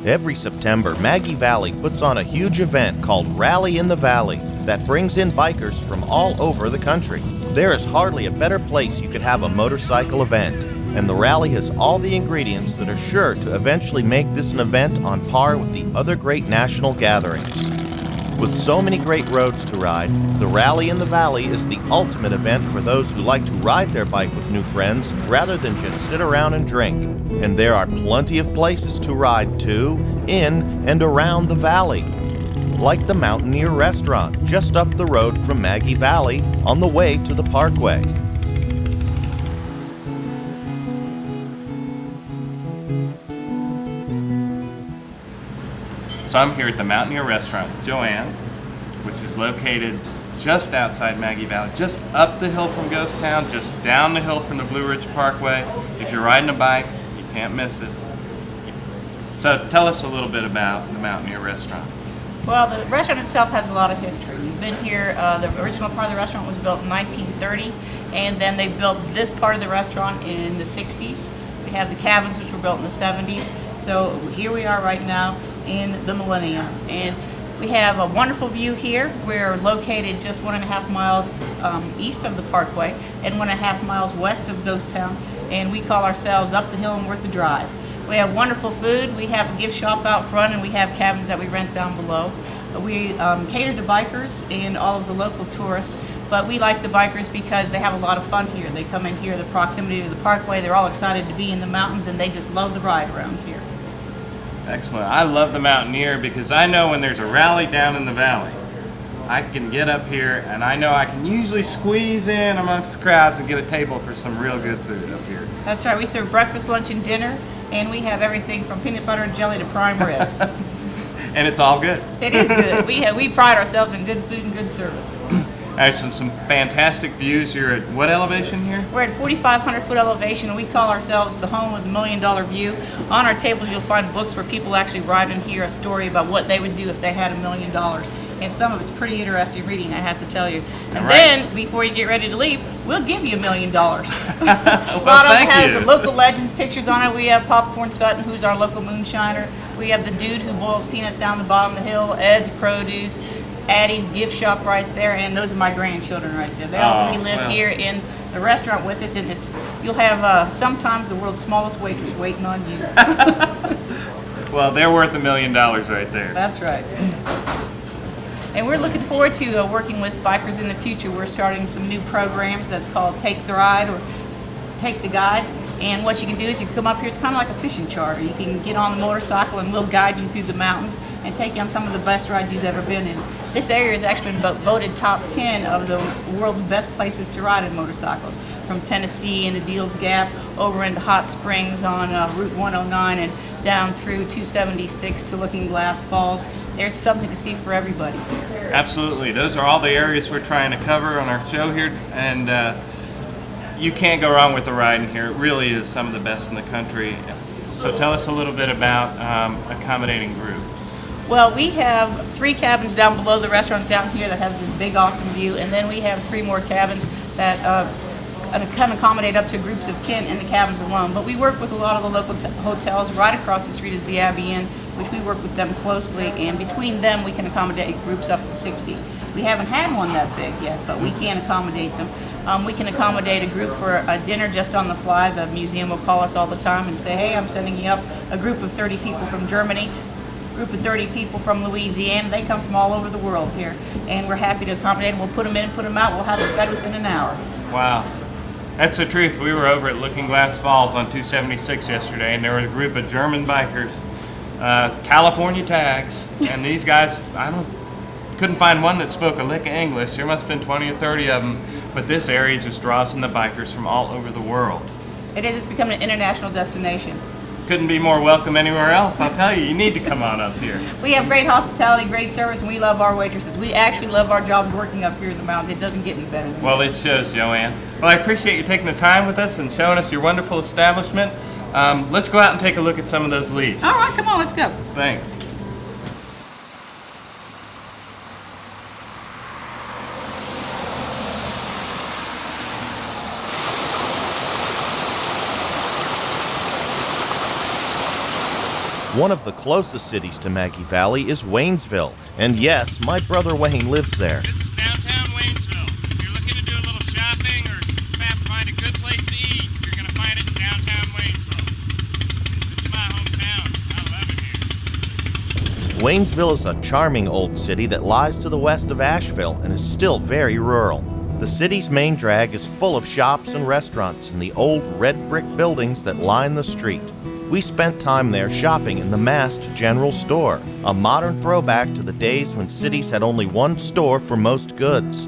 Every September, Maggie Valley puts on a huge event called Rally in the Valley that brings in bikers from all over the country. There is hardly a better place you could have a motorcycle event, and the rally has all the ingredients that are sure to eventually make this an event on par with the other great national gatherings. With so many great roads to ride, the Rally in the Valley is the ultimate event for those who like to ride their bike with new friends rather than just sit around and drink. And there are plenty of places to ride to, in, and around the valley. Like the Mountaineer Restaurant just up the road from Maggie Valley on the way to the Parkway. So I'm here at the Mountaineer Restaurant with Joanne, which is located just outside Maggie Valley, just up the hill from Ghost Town, just down the hill from the Blue Ridge Parkway. If you're riding a bike, you can't miss it. So tell us a little bit about the Mountaineer Restaurant. Well, the restaurant itself has a lot of history. We've been here, the original part of the restaurant was built in 1930, and then they built this part of the restaurant in the 60s. We have the cabins, which were built in the 70s. So here we are right now in the millennium, and we have a wonderful view here. We're located just 1.5 miles east of the Parkway and 1.5 miles west of Ghost Town, and we call ourselves up the hill and worth the drive. We have wonderful food. We have a gift shop out front, and we have cabins that we rent down below. We cater to bikers and all of the local tourists, but we like the bikers because they have a lot of fun here. They come in here, the proximity to the Parkway, they're all excited to be in the mountains, and they just love the ride around here. Excellent. I love the Mountaineer because I know when there's a rally down in the valley, I can get up here and I know I can usually squeeze in amongst the crowds and get a table for some real good food up here. That's right. We serve breakfast, lunch, and dinner, and we have everything from peanut butter and jelly to prime rib. And it's all good. It is good. We pride ourselves in good food and good service. All right, some fantastic views. You're at what elevation here? We're at 4,500 foot elevation, and we call ourselves the home of the $1 million view. On our tables, you'll find books where people actually write and hear a story about what they would do if they had $1 million. And some of it's pretty interesting reading, I have to tell you. And then, before you get ready to leave, we'll give you $1 million. A lot of it has the local legends pictures on it. We have Popcorn Sutton, who's our local moonshiner. We have the dude who boils peanuts down the bottom of the hill, Ed's Produce, Addie's gift shop right there, and those are my grandchildren right there. They all live here in the restaurant with us, and you'll have sometimes the world's smallest waitress waiting on you. Well, they're worth $1 million right there. That's right. And we're looking forward to working with bikers in the future. We're starting some new programs that's called Take the Ride or Take the Guide. And what you can do is you can come up here, it's kind of like a fishing charter. You can get on the motorcycle and we'll guide you through the mountains and take you on some of the best rides you've ever been in. This area has actually been voted top 10 of the world's best places to ride in motorcycles. From Tennessee into Deals Gap, over into Hot Springs on Route 109 and down through 276 to Looking Glass Falls. There's something to see for everybody. Absolutely. Those are all the areas we're trying to cover on our show here, and you can't go wrong with the ride in here. It really is some of the best in the country. So tell us a little bit about accommodating groups. Well, we have 3 cabins down below the restaurant down here that have this big awesome view, and then we have 3 more cabins that can accommodate up to groups of 10 in the cabins alone. But we work with a lot of the local hotels. Right across the street is the Abbey Inn, which we work with them closely, and between them we can accommodate groups up to 60. We haven't had one that big yet, but we can accommodate them. We can accommodate a group for a dinner just on the fly. The museum will call us all the time and say, hey, I'm sending you up a group of 30 people from Germany, a group of 30 people from Louisiana. They come from all over the world here, and we're happy to accommodate them. We'll put them in and put them out. We'll have them fed within an hour. Wow. That's the truth. We were over at Looking Glass Falls on 276 yesterday, and there was a group of German bikers, California tags, and these guys, couldn't find one that spoke a lick of English. There must have been 20 or 30 of them, but this area just draws in the bikers from all over the world. It is. It's become an international destination. Couldn't be more welcome anywhere else. I'll tell you, you need to come on up here. We have great hospitality, great service, and we love our waitresses. We actually love our jobs working up here in the mountains. It doesn't get any better than Well, this. it shows, Joanne. Well, I appreciate you taking the time with us and showing us your wonderful establishment. Let's go out and take a look at some of those leaves. All right, come on, let's go. Thanks. One of the closest cities to Maggie Valley is Waynesville, and yes, my brother Wayne lives there. This is downtown Waynesville. If you're looking to do a little shopping or find a good place to eat, you're going to find it in downtown Waynesville. It's my hometown. I love it here. Waynesville is a charming old city that lies to the west of Asheville and is still very rural. The city's main drag is full of shops and restaurants and the old red brick buildings that line the street. We spent time there shopping in the Mast General Store, a modern throwback to the days when cities had only one store for most goods.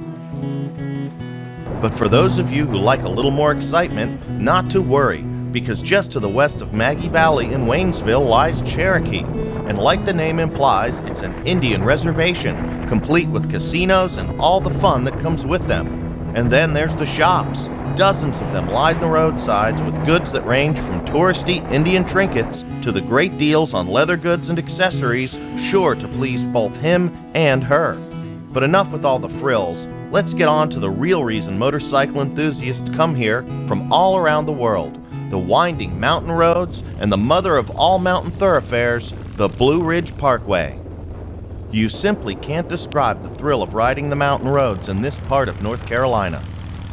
But for those of you who like a little more excitement, not to worry, because just to the west of Maggie Valley in Waynesville lies Cherokee. And like the name implies, it's an Indian reservation, complete with casinos and all the fun that comes with them. And then there's the shops. Dozens of them line the roadsides with goods that range from touristy Indian trinkets to the great deals on leather goods and accessories, sure to please both him and her. But enough with all the frills. Let's get on to the real reason motorcycle enthusiasts come here from all around the world. The winding mountain roads and the mother of all mountain thoroughfares, the Blue Ridge Parkway. You simply can't describe the thrill of riding the mountain roads in this part of North Carolina.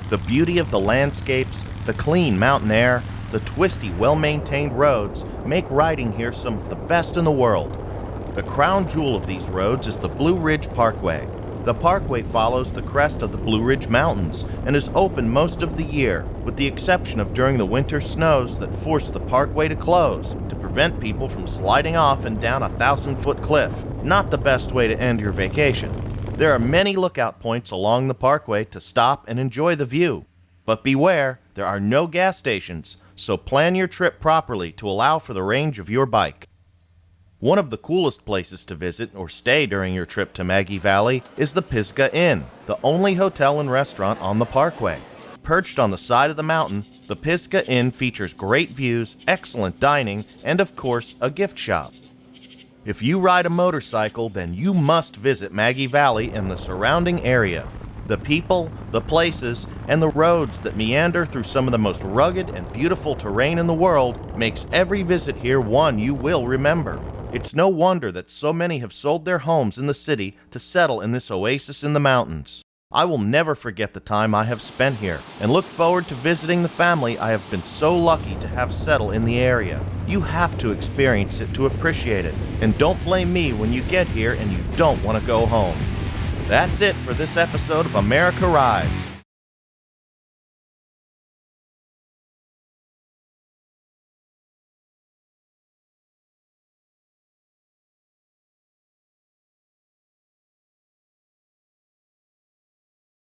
The beauty of the landscapes, the clean mountain air, the twisty, well-maintained roads make riding here some of the best in the world. The crown jewel of these roads is the Blue Ridge Parkway. The parkway follows the crest of the Blue Ridge Mountains and is open most of the year, with the exception of during the winter snows that force the parkway to close to prevent people from sliding off and down a 1,000-foot cliff. Not the best way to end your vacation. There are many lookout points along the parkway to stop and enjoy the view. But beware, there are no gas stations, so plan your trip properly to allow for the range of your bike. One of the coolest places to visit or stay during your trip to Maggie Valley is the Pisgah Inn, the only hotel and restaurant on the parkway. Perched on the side of the mountain, the Pisgah Inn features great views, excellent dining, and of course, a gift shop. If you ride a motorcycle, then you must visit Maggie Valley and the surrounding area. The people, the places, and the roads that meander through some of the most rugged and beautiful terrain in the world makes every visit here one you will remember. It's no wonder that so many have sold their homes in the city to settle in this oasis in the mountains. I will never forget the time I have spent here and look forward to visiting the family I have been so lucky to have settle in the area. You have to experience it to appreciate it, and don't blame me when you get here and you don't want to go home. That's it for this episode of America Rides.